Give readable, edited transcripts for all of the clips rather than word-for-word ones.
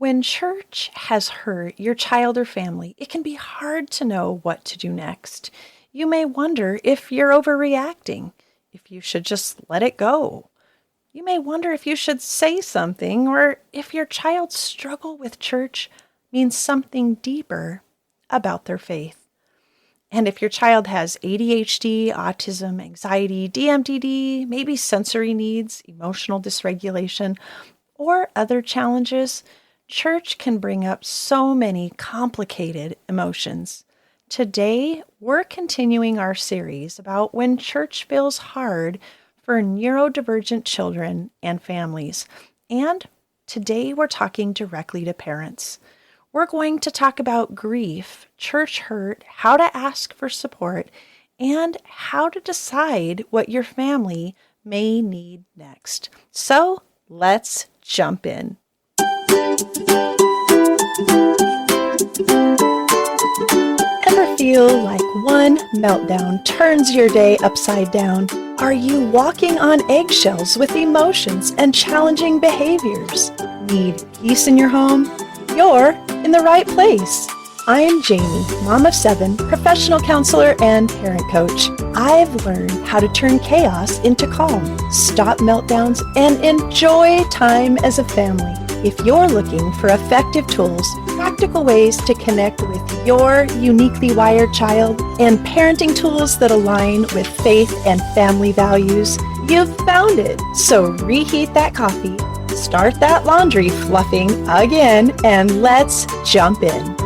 When church has hurt your child or family, it can be hard to know what to do next. You may wonder if you're overreacting, if you should just let it go. You may wonder if you should say something, or if your child's struggle with church means something deeper about their faith. And if your child has ADHD, autism, anxiety, DMDD, maybe sensory needs, emotional dysregulation, or other challenges, church can bring up so many complicated emotions. Today, we're continuing our series about when church feels hard for neurodivergent children and families. And today, we're talking directly to parents. We're going to talk about grief, church hurt, how to ask for support, and how to decide what your family may need next. So let's jump in. Ever feel like one meltdown turns your day upside down? Are you walking on eggshells with emotions and challenging behaviors? Need peace in your home? You're in the right place. I'm Jamie, mom of 7, professional counselor and parent coach. I've learned how to turn chaos into calm, stop meltdowns, and enjoy time as a family. If you're looking for effective tools, practical ways to connect with your uniquely wired child, and parenting tools that align with faith and family values, you've found it. So reheat that coffee, start that laundry fluffing again, and let's jump in.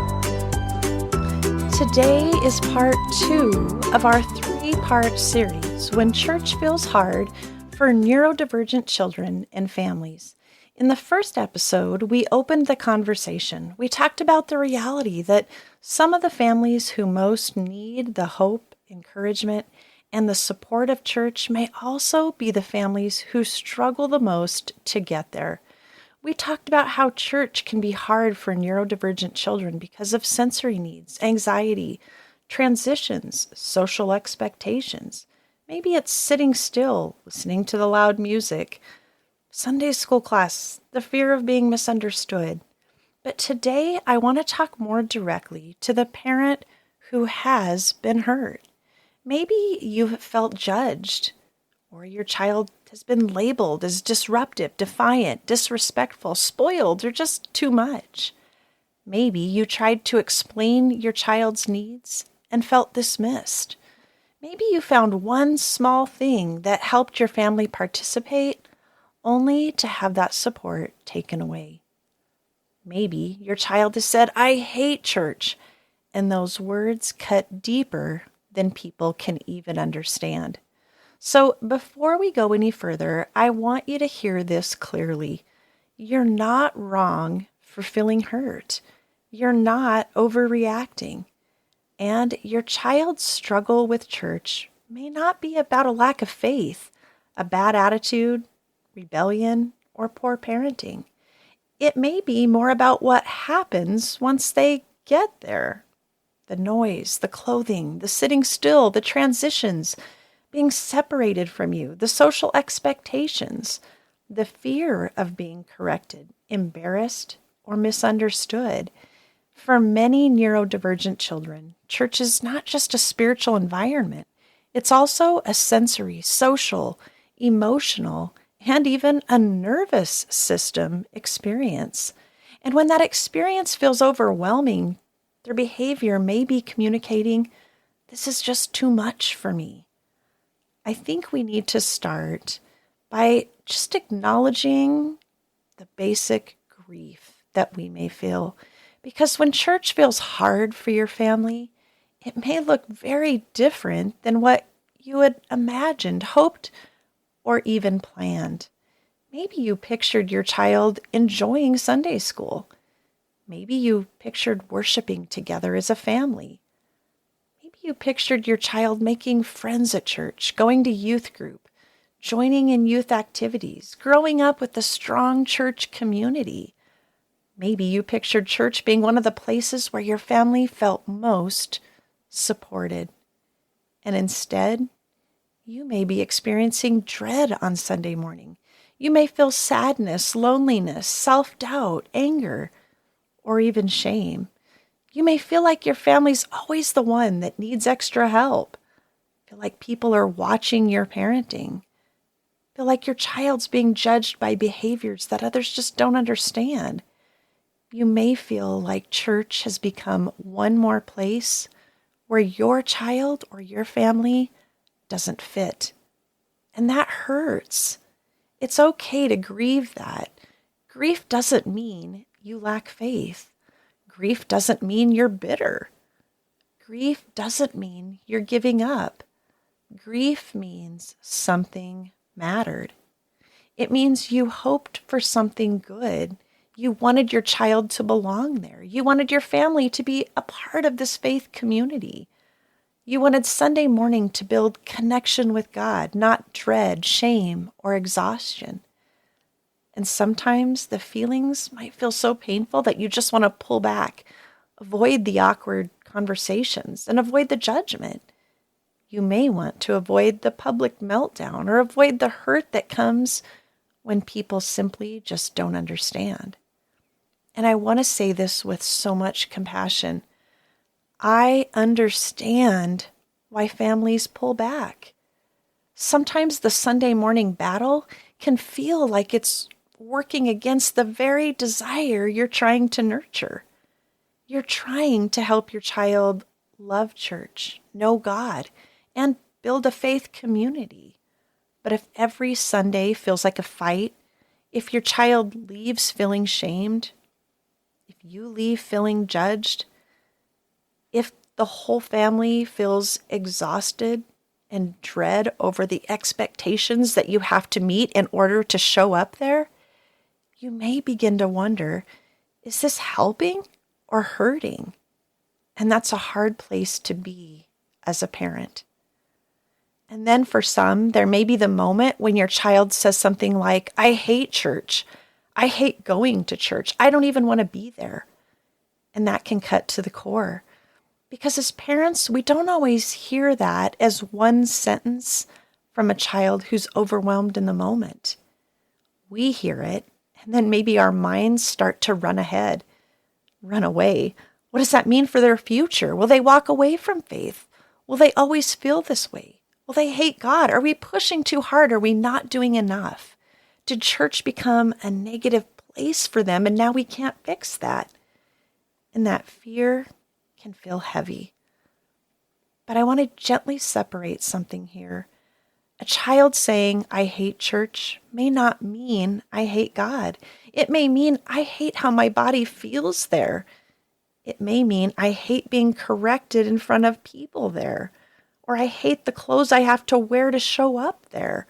Today is part 2 of our 3-part series, When Church Feels Hard for Neurodivergent Children and Families. In the first episode, we opened the conversation. We talked about the reality that some of the families who most need the hope, encouragement, and the support of church may also be the families who struggle the most to get there. We talked about how church can be hard for neurodivergent children because of sensory needs, anxiety, transitions, social expectations. Maybe it's sitting still, listening to the loud music, Sunday school class, the fear of being misunderstood. But today, I want to talk more directly to the parent who has been hurt. Maybe you've felt judged, or your child has been labeled as disruptive, defiant, disrespectful, spoiled, or just too much. Maybe you tried to explain your child's needs and felt dismissed. Maybe you found one small thing that helped your family participate, only to have that support taken away. Maybe your child has said, "I hate church," and those words cut deeper than people can even understand. So before we go any further, I want you to hear this clearly. You're not wrong for feeling hurt. You're not overreacting. And your child's struggle with church may not be about a lack of faith, a bad attitude, rebellion, or poor parenting. It may be more about what happens once they get there. The noise, the clothing, the sitting still, the transitions, being separated from you, the social expectations, the fear of being corrected, embarrassed, or misunderstood. For many neurodivergent children, church is not just a spiritual environment. It's also a sensory, social, emotional, and even a nervous system experience. And when that experience feels overwhelming, their behavior may be communicating, "This is just too much for me." I think we need to start by just acknowledging the basic grief that we may feel. Because when church feels hard for your family, it may look very different than what you had imagined, hoped, or even planned. Maybe you pictured your child enjoying Sunday school. Maybe you pictured worshiping together as a family. Maybe you pictured your child making friends at church, going to youth group, joining in youth activities, growing up with a strong church community. Maybe you pictured church being one of the places where your family felt most supported. And instead, you may be experiencing dread on Sunday morning. You may feel sadness, loneliness, self-doubt, anger. or even shame. You may feel like your family's always the one that needs extra help. Feel like people are watching your parenting. Feel like your child's being judged by behaviors that others just don't understand. You may feel like church has become one more place where your child or your family doesn't fit. And that hurts. It's okay to grieve that. Grief doesn't mean you lack faith. Grief doesn't mean you're bitter. Grief doesn't mean you're giving up. Grief means something mattered. It means you hoped for something good. You wanted your child to belong there. You wanted your family to be a part of this faith community. You wanted Sunday morning to build connection with God, not dread, shame, or exhaustion. And sometimes the feelings might feel so painful that you just want to pull back, avoid the awkward conversations, and avoid the judgment. You may want to avoid the public meltdown or avoid the hurt that comes when people simply just don't understand. And I want to say this with so much compassion. I understand why families pull back. Sometimes the Sunday morning battle can feel like it's working against the very desire you're trying to nurture. You're trying to help your child love church, know God, and build a faith community. But if every Sunday feels like a fight, if your child leaves feeling shamed, if you leave feeling judged, if the whole family feels exhausted and dread over the expectations that you have to meet in order to show up there, you may begin to wonder, is this helping or hurting? And that's a hard place to be as a parent. And then for some, there may be the moment when your child says something like, I hate church. I hate going to church. I don't even want to be there. And that can cut to the core. Because as parents, we don't always hear that as one sentence from a child who's overwhelmed in the moment. We hear it, and then maybe our minds start to run ahead, run away. What does that mean for their future? Will they walk away from faith? Will they always feel this way? Will they hate God? Are we pushing too hard? Are we not doing enough? Did church become a negative place for them, and now we can't fix that? And that fear can feel heavy. But I want to gently separate something here. A child saying, I hate church, may not mean I hate God. It may mean I hate how my body feels there. It may mean I hate being corrected in front of people there. Or I hate the clothes I have to wear to show up there.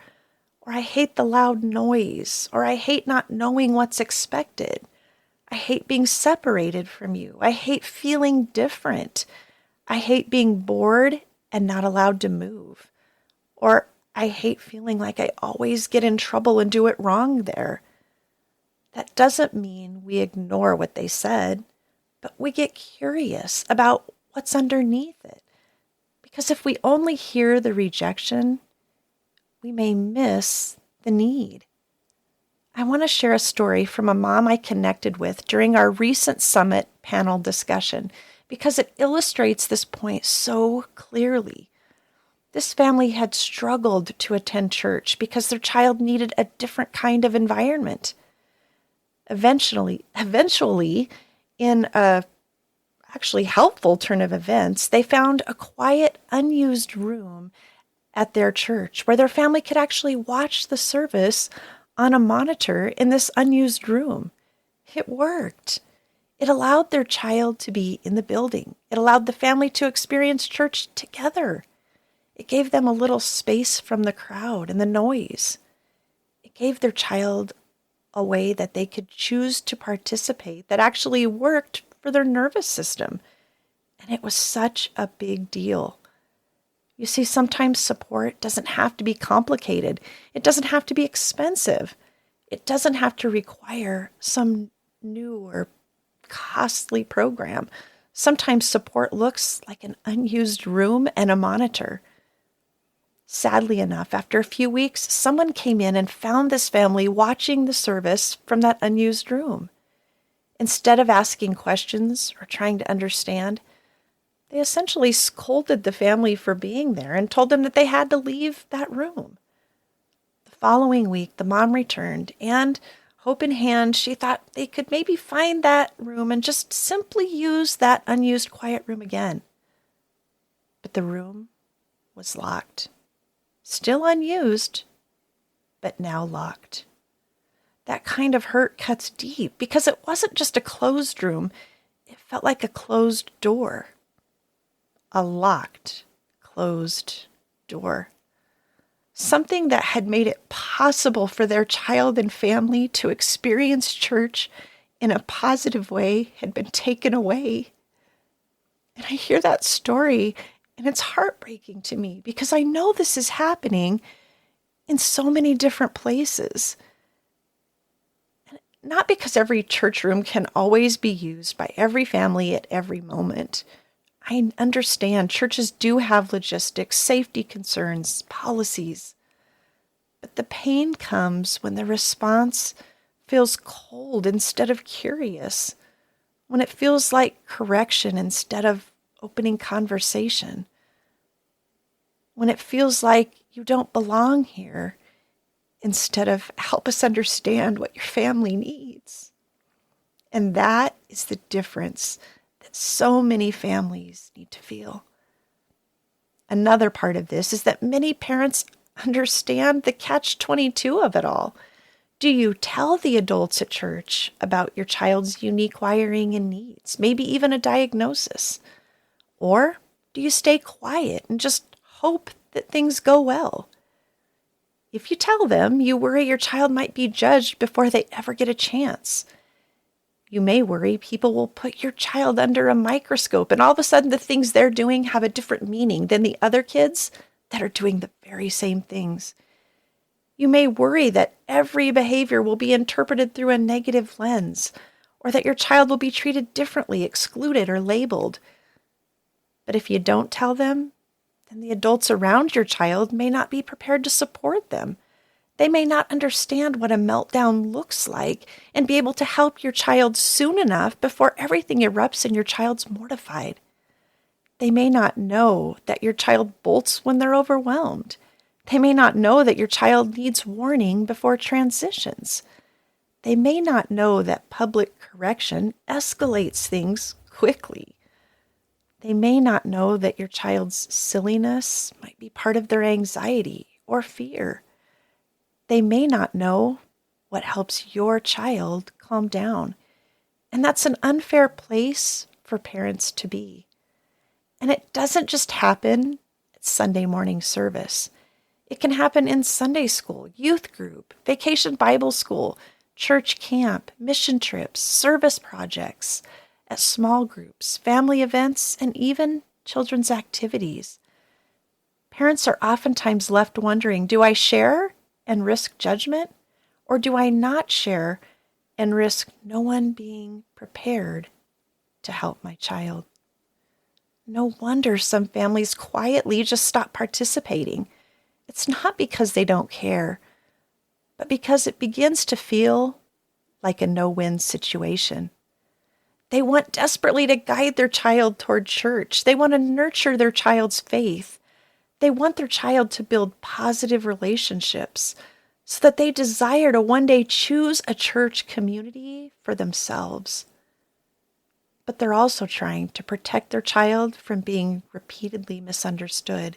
Or I hate the loud noise. Or I hate not knowing what's expected. I hate being separated from you. I hate feeling different. I hate being bored and not allowed to move. Or I hate feeling like I always get in trouble and do it wrong there. That doesn't mean we ignore what they said, but we get curious about what's underneath it. Because if we only hear the rejection, we may miss the need. I want to share a story from a mom I connected with during our recent summit panel discussion because it illustrates this point so clearly. This family had struggled to attend church because their child needed a different kind of environment. Eventually, in a actually helpful turn of events, they found a quiet, unused room at their church where their family could actually watch the service on a monitor in this unused room. It worked. It allowed their child to be in the building. It allowed the family to experience church together. It gave them a little space from the crowd and the noise. It gave their child a way that they could choose to participate that actually worked for their nervous system. And it was such a big deal. You see, sometimes support doesn't have to be complicated. It doesn't have to be expensive. It doesn't have to require some new or costly program. Sometimes support looks like an unused room and a monitor. Sadly enough, after a few weeks, someone came in and found this family watching the service from that unused room. Instead of asking questions or trying to understand, they essentially scolded the family for being there and told them that they had to leave that room. The following week, the mom returned, and hope in hand, she thought they could maybe find that room and just simply use that unused quiet room again. But the room was locked. Still unused, but now locked. That kind of hurt cuts deep because it wasn't just a closed room. It felt like a closed door. A locked, closed door. Something that had made it possible for their child and family to experience church in a positive way had been taken away. And I hear that story, and it's heartbreaking to me because I know this is happening in so many different places. And not because every church room can always be used by every family at every moment. I understand churches do have logistics, safety concerns, policies. But the pain comes when the response feels cold instead of curious, when it feels like correction instead of opening conversation, when it feels like you don't belong here instead of help us understand what your family needs. And that is the difference that so many families need to feel. Another part of this is that many parents understand the catch-22 of it all. Do you tell the adults at church about your child's unique wiring and needs, maybe even a diagnosis? Or do you stay quiet and just hope that things go well? If you tell them, you worry your child might be judged before they ever get a chance. You may worry people will put your child under a microscope and all of a sudden the things they're doing have a different meaning than the other kids that are doing the very same things. You may worry that every behavior will be interpreted through a negative lens, or that your child will be treated differently, excluded, or labeled. But if you don't tell them, then the adults around your child may not be prepared to support them. They may not understand what a meltdown looks like and be able to help your child soon enough before everything erupts and your child's mortified. They may not know that your child bolts when they're overwhelmed. They may not know that your child needs warning before transitions. They may not know that public correction escalates things quickly. They may not know that your child's silliness might be part of their anxiety or fear. They may not know what helps your child calm down. And that's an unfair place for parents to be. And it doesn't just happen at Sunday morning service. It can happen in Sunday school, youth group, vacation Bible school, church camp, mission trips, service projects, at small groups, family events, and even children's activities. Parents are oftentimes left wondering, do I share and risk judgment, or do I not share and risk no one being prepared to help my child? No wonder some families quietly just stop participating. It's not because they don't care, but because it begins to feel like a no-win situation. They want desperately to guide their child toward church. They want to nurture their child's faith. They want their child to build positive relationships so that they desire to one day choose a church community for themselves. But they're also trying to protect their child from being repeatedly misunderstood,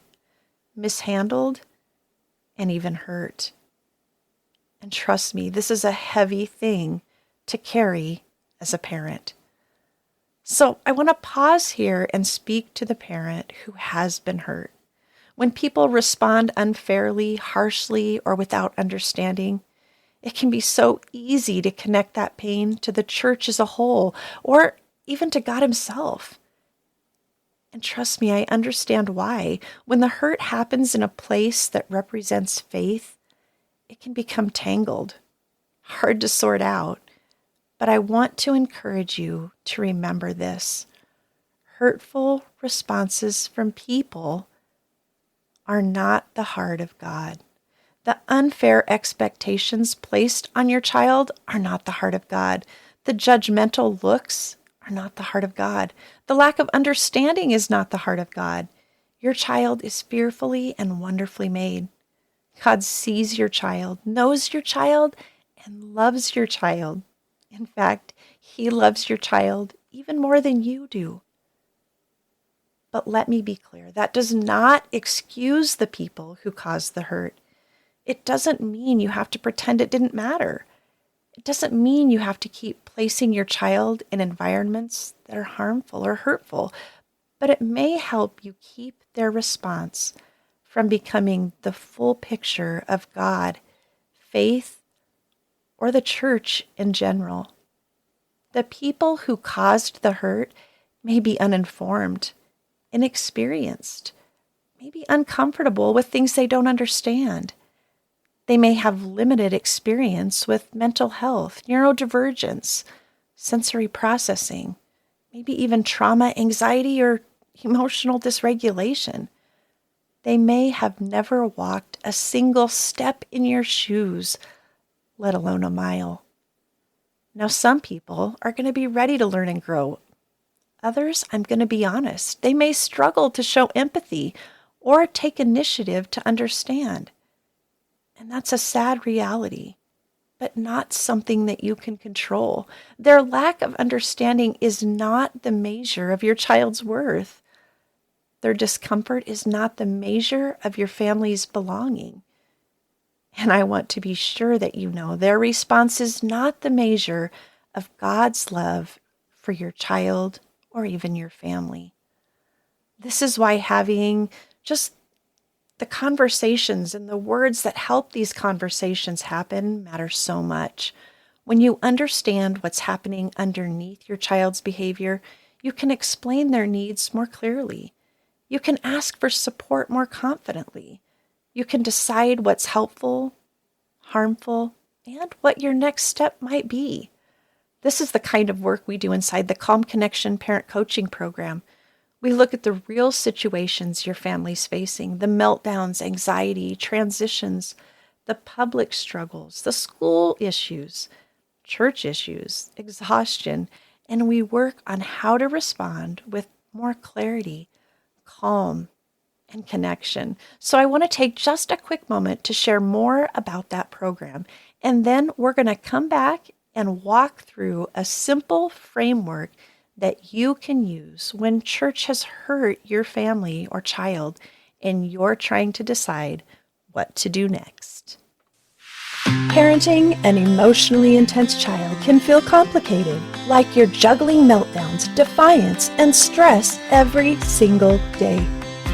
mishandled, and even hurt. And trust me, this is a heavy thing to carry as a parent. So I want to pause here and speak to the parent who has been hurt. When people respond unfairly, harshly, or without understanding, it can be so easy to connect that pain to the church as a whole, or even to God himself. And trust me, I understand why. When the hurt happens in a place that represents faith, it can become tangled, hard to sort out. But I want to encourage you to remember this. Hurtful responses from people are not the heart of God. The unfair expectations placed on your child are not the heart of God. The judgmental looks are not the heart of God. The lack of understanding is not the heart of God. Your child is fearfully and wonderfully made. God sees your child, knows your child, and loves your child. In fact, He loves your child even more than you do. But let me be clear, that does not excuse the people who caused the hurt. It doesn't mean you have to pretend it didn't matter. It doesn't mean you have to keep placing your child in environments that are harmful or hurtful, but it may help you keep their response from becoming the full picture of God, faith, or the church in general. The people who caused the hurt may be uninformed, inexperienced, maybe uncomfortable with things they don't understand. They may have limited experience with mental health, neurodivergence, sensory processing, maybe even trauma, anxiety, or emotional dysregulation. They may have never walked a single step in your shoes, let alone a mile. Now, some people are going to be ready to learn and grow. Others, I'm going to be honest, they may struggle to show empathy or take initiative to understand. And that's a sad reality, but not something that you can control. Their lack of understanding is not the measure of your child's worth. Their discomfort is not the measure of your family's belonging. And I want to be sure that you know their response is not the measure of God's love for your child or even your family. This is why having just the conversations and the words that help these conversations happen matter so much. When you understand what's happening underneath your child's behavior, you can explain their needs more clearly. You can ask for support more confidently. You can decide what's helpful, harmful, and what your next step might be. This is the kind of work we do inside the Calm Connection Parent Coaching Program. We look at the real situations your family's facing, the meltdowns, anxiety, transitions, the public struggles, the school issues, church issues, exhaustion, and we work on how to respond with more clarity, calm, and connection. So I want to take just a quick moment to share more about that program, and then we're going to come back and walk through a simple framework that you can use when church has hurt your family or child and you're trying to decide what to do next. Parenting an emotionally intense child can feel complicated, like you're juggling meltdowns, defiance, and stress every single day.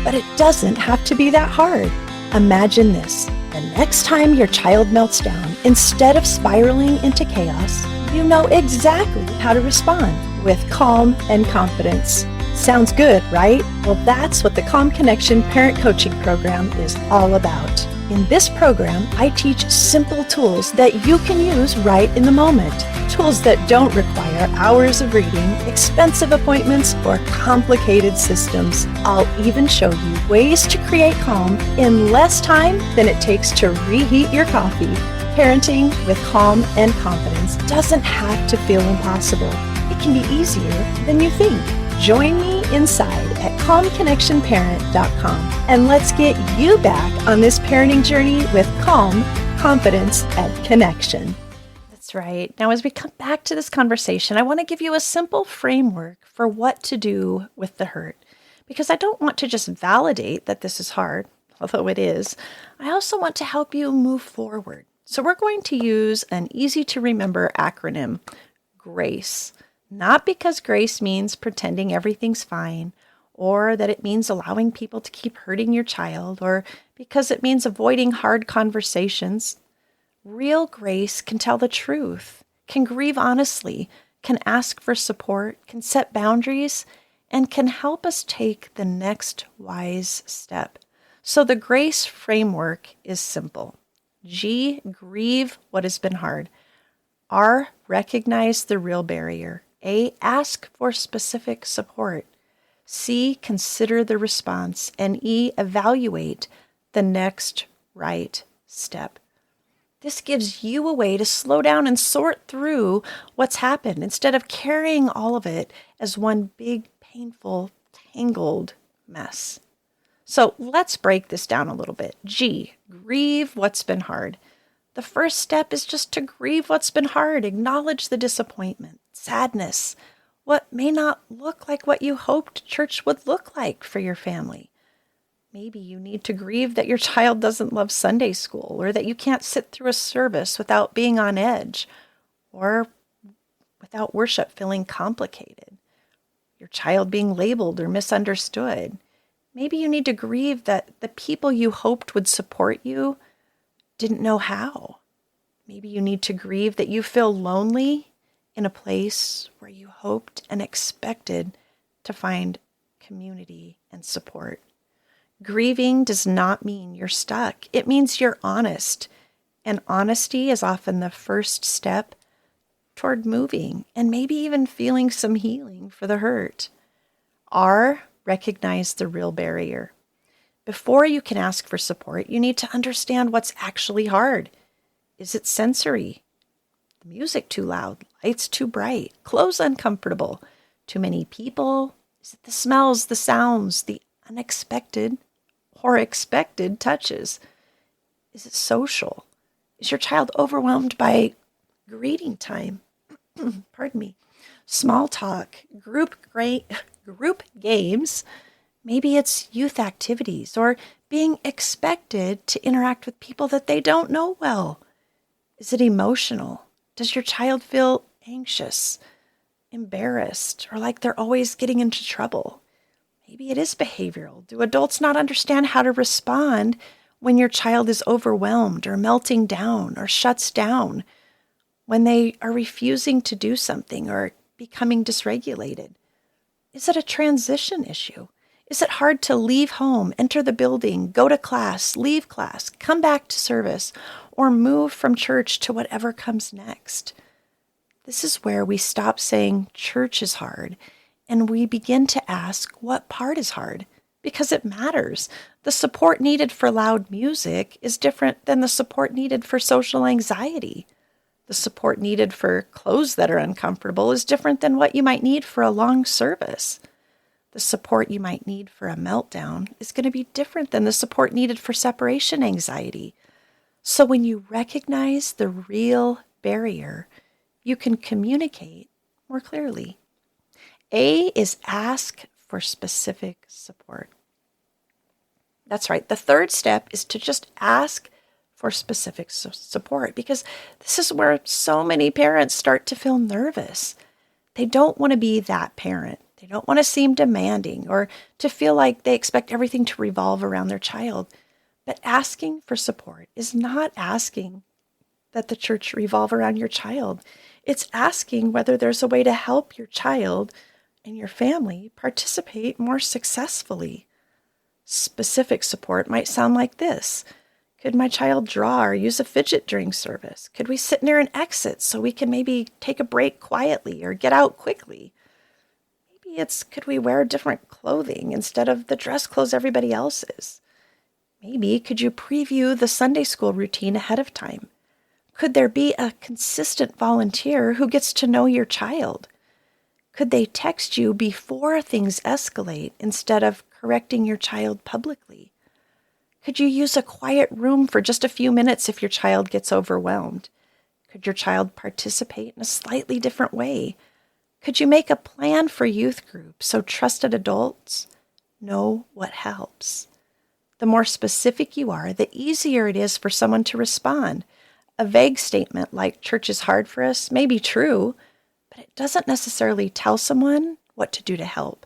But it doesn't have to be that hard. Imagine this. The next time your child melts down, instead of spiraling into chaos, you know exactly how to respond with calm and confidence. Sounds good, right? Well, that's what the Calm Connection Parent Coaching Program is all about. In this program, I teach simple tools that you can use right in the moment. Tools that don't require hours of reading, expensive appointments, or complicated systems. I'll even show you ways to create calm in less time than it takes to reheat your coffee. Parenting with calm and confidence doesn't have to feel impossible. It can be easier than you think. Join me inside at calmconnectionparent.com and let's get you back on this parenting journey with calm, confidence, and connection. That's right. Now, as we come back to this conversation, I want to give you a simple framework for what to do with the hurt, because I don't want to just validate that this is hard, although it is. I also want to help you move forward. So we're going to use an easy to remember acronym, GRACE. Not because grace means pretending everything's fine, or that it means allowing people to keep hurting your child, or because it means avoiding hard conversations. Real grace can tell the truth, can grieve honestly, can ask for support, can set boundaries, and can help us take the next wise step. So the grace framework is simple. G, grieve what has been hard. R, recognize the real barrier. A, ask for specific support. C, consider the response. And E, evaluate the next right step. This gives you a way to slow down and sort through what's happened instead of carrying all of it as one big, painful, tangled mess. So let's break this down a little bit. G, grieve what's been hard. The first step is just to grieve what's been hard. Acknowledge the disappointment, sadness, what may not look like what you hoped church would look like for your family. Maybe you need to grieve that your child doesn't love Sunday school, or that you can't sit through a service without being on edge, or without worship feeling complicated, your child being labeled or misunderstood. Maybe you need to grieve that the people you hoped would support you didn't know how. Maybe you need to grieve that you feel lonely in a place where you hoped and expected to find community and support. Grieving does not mean you're stuck. It means you're honest. And honesty is often the first step toward moving and maybe even feeling some healing for the hurt. R, recognize the real barrier. Before you can ask for support, you need to understand what's actually hard. Is it sensory? The music too loud? Lights too bright? Clothes uncomfortable? Too many people? Is it the smells, the sounds, the unexpected or expected touches? Is it social? Is your child overwhelmed by greeting time? Pardon me. Small talk, group games. Maybe it's youth activities or being expected to interact with people that they don't know well. Is it emotional? Does your child feel anxious, embarrassed, or like they're always getting into trouble? Maybe it is behavioral. Do adults not understand how to respond when your child is overwhelmed or melting down or shuts down, when they are refusing to do something or becoming dysregulated? Is it a transition issue? Is it hard to leave home, enter the building, go to class, leave class, come back to service, or move from church to whatever comes next? This is where we stop saying church is hard and we begin to ask what part is hard, because it matters. The support needed for loud music is different than the support needed for social anxiety. The support needed for clothes that are uncomfortable is different than what you might need for a long service. The support you might need for a meltdown is going to be different than the support needed for separation anxiety. So when you recognize the real barrier, you can communicate more clearly. A is ask for specific support. That's right. The third step is to just ask for specific support, because this is where so many parents start to feel nervous. They don't want to be that parent. They don't want to seem demanding or to feel like they expect everything to revolve around their child. But asking for support is not asking that the church revolve around your child. It's asking whether there's a way to help your child and your family participate more successfully. Specific support might sound like this. Could my child draw or use a fidget during service? Could we sit near an exit so we can maybe take a break quietly or get out quickly? Maybe it's, could we wear different clothing instead of the dress clothes everybody else is? Maybe could you preview the Sunday school routine ahead of time? Could there be a consistent volunteer who gets to know your child? Could they text you before things escalate instead of correcting your child publicly? Could you use a quiet room for just a few minutes if your child gets overwhelmed? Could your child participate in a slightly different way? Could you make a plan for youth group so trusted adults know what helps? The more specific you are, the easier it is for someone to respond. A vague statement like church is hard for us may be true, but it doesn't necessarily tell someone what to do to help.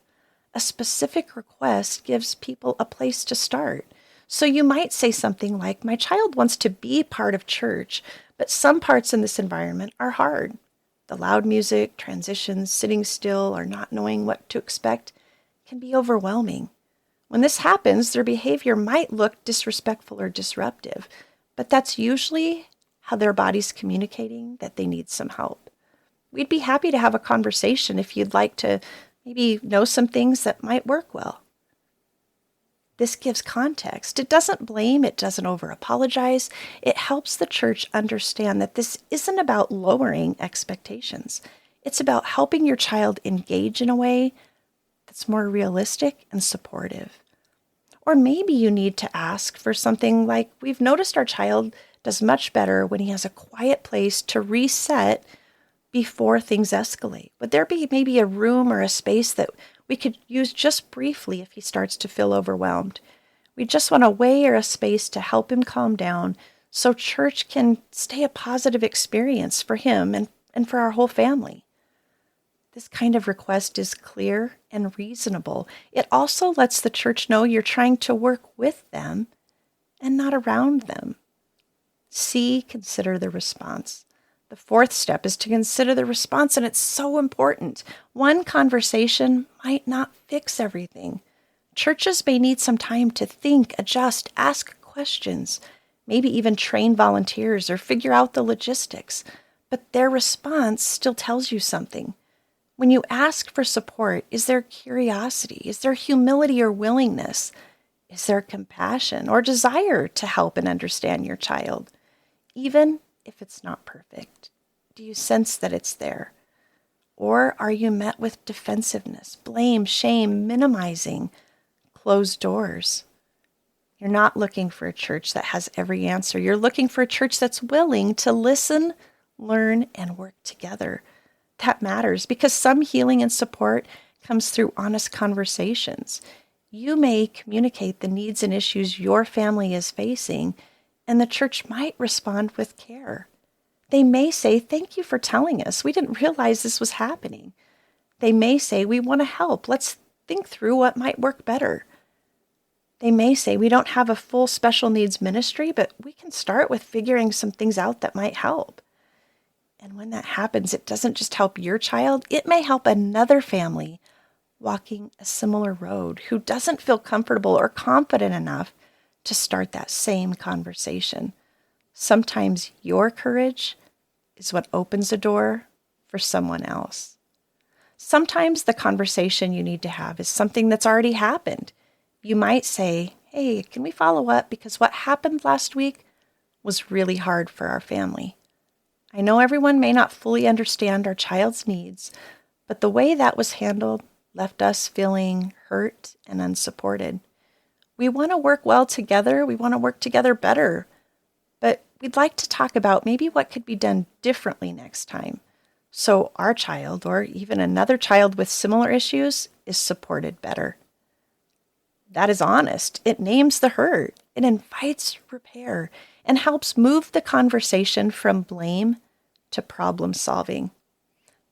A specific request gives people a place to start. So you might say something like, my child wants to be part of church, but some parts in this environment are hard. The loud music, transitions, sitting still, or not knowing what to expect can be overwhelming. When this happens, their behavior might look disrespectful or disruptive, but that's usually how their body's communicating that they need some help. We'd be happy to have a conversation if you'd like to maybe know some things that might work well. This gives context. It doesn't blame, it doesn't over-apologize. It helps the church understand that this isn't about lowering expectations. It's about helping your child engage in a way that's more realistic and supportive. Or maybe you need to ask for something like, we've noticed our child does much better when he has a quiet place to reset before things escalate. Would there be maybe a room or a space that we could use just briefly if he starts to feel overwhelmed? We just want a way or a space to help him calm down so church can stay a positive experience for him and for our whole family. This kind of request is clear and reasonable. It also lets the church know you're trying to work with them and not around them. C, consider the response. The fourth step is to consider the response, and it's so important. One conversation might not fix everything. Churches may need some time to think, adjust, ask questions, maybe even train volunteers or figure out the logistics, but their response still tells you something. When you ask for support, is there curiosity? Is there humility or willingness? Is there compassion or desire to help and understand your child? Even if it's not perfect, do you sense that it's there? Or are you met with defensiveness, blame, shame, minimizing, closed doors? You're not looking for a church that has every answer. You're looking for a church that's willing to listen, learn, and work together. That matters because some healing and support comes through honest conversations. You may communicate the needs and issues your family is facing, and the church might respond with care. They may say, "Thank you for telling us. We didn't realize this was happening." They may say, "We want to help. Let's think through what might work better." They may say, "We don't have a full special needs ministry, but we can start with figuring some things out that might help." And when that happens, it doesn't just help your child, it may help another family walking a similar road who doesn't feel comfortable or confident enough to start that same conversation. Sometimes your courage is what opens a door for someone else. Sometimes the conversation you need to have is something that's already happened. You might say, "Hey, can we follow up? Because what happened last week was really hard for our family. I know everyone may not fully understand our child's needs, but the way that was handled left us feeling hurt and unsupported. We want to work well together. We want to work together better. But we'd like to talk about maybe what could be done differently next time, so our child, or even another child with similar issues, is supported better." That is honest. It names the hurt. It invites repair and helps move the conversation from blame to problem solving.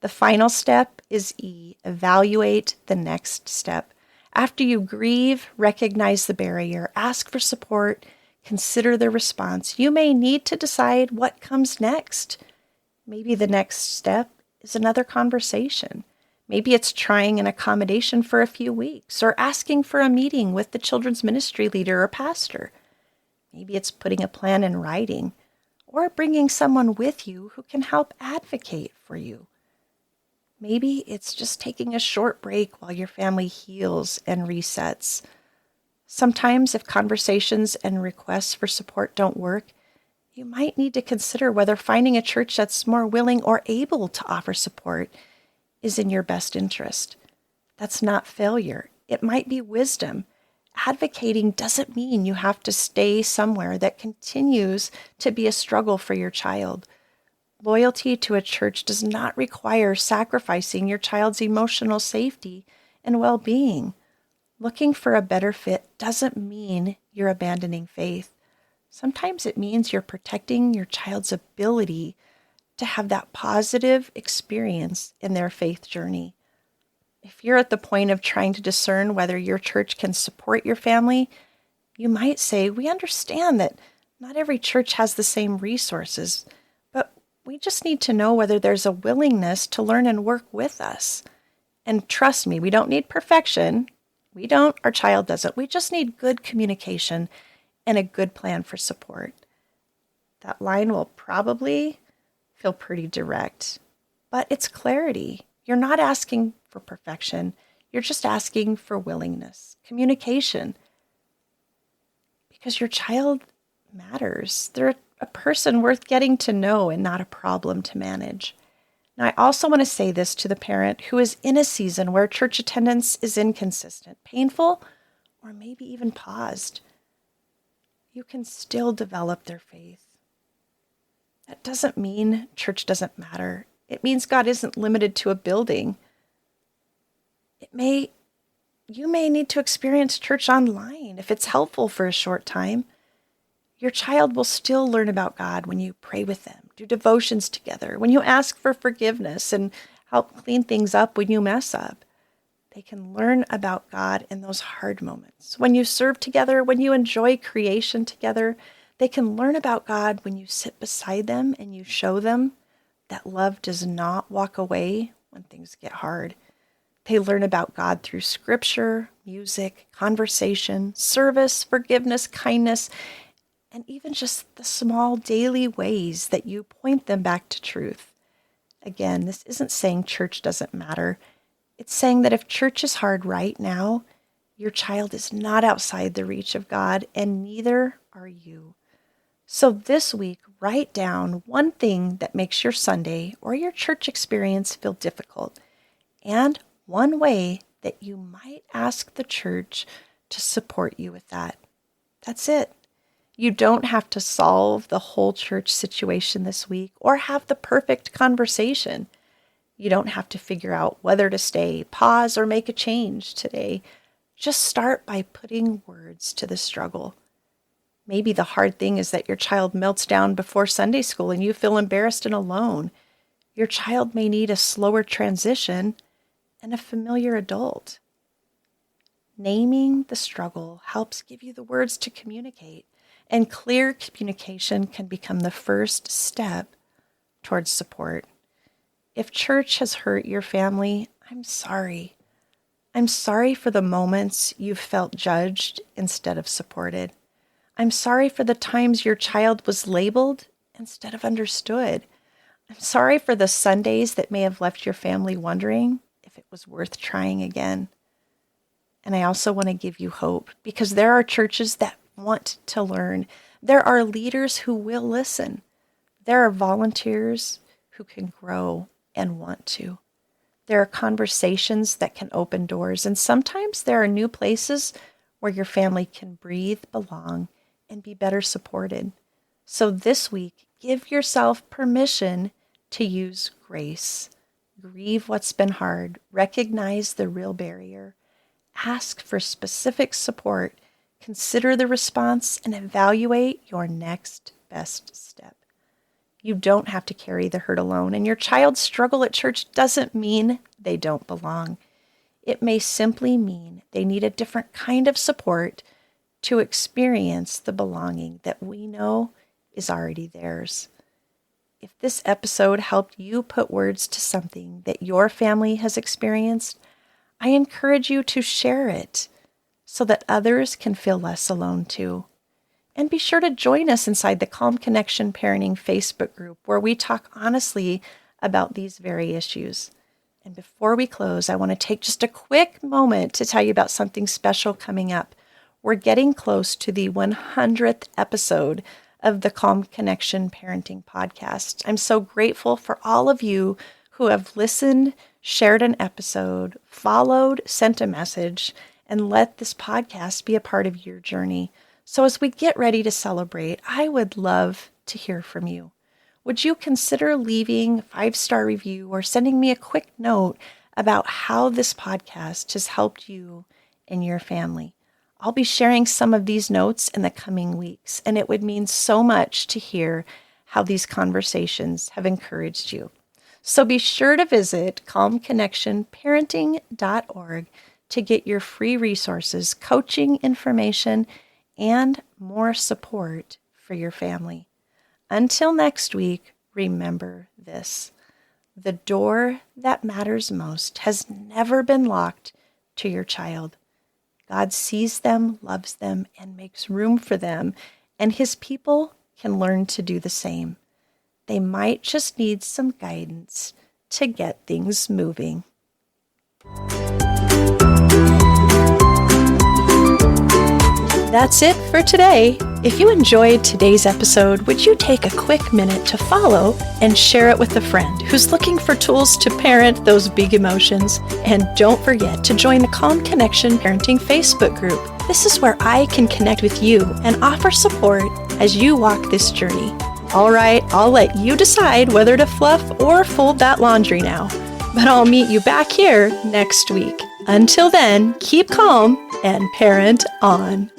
The final step is E, evaluate the next step. After you grieve, recognize the barrier, ask for support, consider the response, you may need to decide what comes next. Maybe the next step is another conversation. Maybe it's trying an accommodation for a few weeks or asking for a meeting with the children's ministry leader or pastor. Maybe it's putting a plan in writing or bringing someone with you who can help advocate for you. Maybe it's just taking a short break while your family heals and resets. Sometimes if conversations and requests for support don't work, you might need to consider whether finding a church that's more willing or able to offer support is in your best interest. That's not failure. It might be wisdom. Advocating doesn't mean you have to stay somewhere that continues to be a struggle for your child. Loyalty to a church does not require sacrificing your child's emotional safety and well-being. Looking for a better fit doesn't mean you're abandoning faith. Sometimes it means you're protecting your child's ability to have that positive experience in their faith journey. If you're at the point of trying to discern whether your church can support your family, you might say, "We understand that not every church has the same resources, but we just need to know whether there's a willingness to learn and work with us. And trust me, we don't need perfection. We don't, our child doesn't. We just need good communication and a good plan for support." That line will probably feel pretty direct, but it's clarity. You're not asking for perfection. You're just asking for willingness, communication, because your child matters. They're a person worth getting to know and not a problem to manage. Now, I also want to say this to the parent who is in a season where church attendance is inconsistent, painful, or maybe even paused. You can still develop their faith. That doesn't mean church doesn't matter. It means God isn't limited to a building. You may need to experience church online if it's helpful for a short time. Your child will still learn about God when you pray with them, do devotions together, when you ask for forgiveness and help clean things up when you mess up. They can learn about God in those hard moments. When you serve together, when you enjoy creation together, they can learn about God when you sit beside them and you show them that love does not walk away when things get hard. They learn about God through scripture, music, conversation, service, forgiveness, kindness, and even just the small daily ways that you point them back to truth. Again, this isn't saying church doesn't matter. It's saying that if church is hard right now, your child is not outside the reach of God, and neither are you. So this week, write down one thing that makes your Sunday or your church experience feel difficult, and one way that you might ask the church to support you with that. That's it. You don't have to solve the whole church situation this week or have the perfect conversation. You don't have to figure out whether to stay, pause, or make a change today. Just start by putting words to the struggle. Maybe the hard thing is that your child melts down before Sunday school and you feel embarrassed and alone. Your child may need a slower transition and a familiar adult. Naming the struggle helps give you the words to communicate, and clear communication can become the first step towards support. If church has hurt your family, I'm sorry. I'm sorry for the moments you've felt judged instead of supported. I'm sorry for the times your child was labeled instead of understood. I'm sorry for the Sundays that may have left your family wondering if it was worth trying again. And I also want to give you hope, because there are churches that want to learn. There are leaders who will listen. There are volunteers who can grow and want to. There are conversations that can open doors, and sometimes there are new places where your family can breathe, belong, and be better supported. So this week, give yourself permission to use grace. Grieve what's been hard. Recognize the real barrier. Ask for specific support. Consider the response and evaluate your next best step. You don't have to carry the hurt alone, and your child's struggle at church doesn't mean they don't belong. It may simply mean they need a different kind of support to experience the belonging that we know is already theirs. If this episode helped you put words to something that your family has experienced, I encourage you to share it so that others can feel less alone too. And be sure to join us inside the Calm Connection Parenting Facebook group, where we talk honestly about these very issues. And before we close, I want to take just a quick moment to tell you about something special coming up. We're getting close to the 100th episode of the Calm Connection Parenting Podcast. I'm so grateful for all of you who have listened, shared an episode, followed, sent a message, and let this podcast be a part of your journey. So as we get ready to celebrate, I would love to hear from you. Would you consider leaving a 5-star review or sending me a quick note about how this podcast has helped you and your family? I'll be sharing some of these notes in the coming weeks, and it would mean so much to hear how these conversations have encouraged you. So be sure to visit calmconnectionparenting.org to get your free resources, coaching information, and more support for your family. Until next week, remember this: the door that matters most has never been locked to your child. God sees them, loves them, and makes room for them, and His people can learn to do the same. They might just need some guidance to get things moving. That's it for today. If you enjoyed today's episode, would you take a quick minute to follow and share it with a friend who's looking for tools to parent those big emotions? And don't forget to join the Calm Connection Parenting Facebook group. This is where I can connect with you and offer support as you walk this journey. All right, I'll let you decide whether to fluff or fold that laundry now. But I'll meet you back here next week. Until then, keep calm and parent on.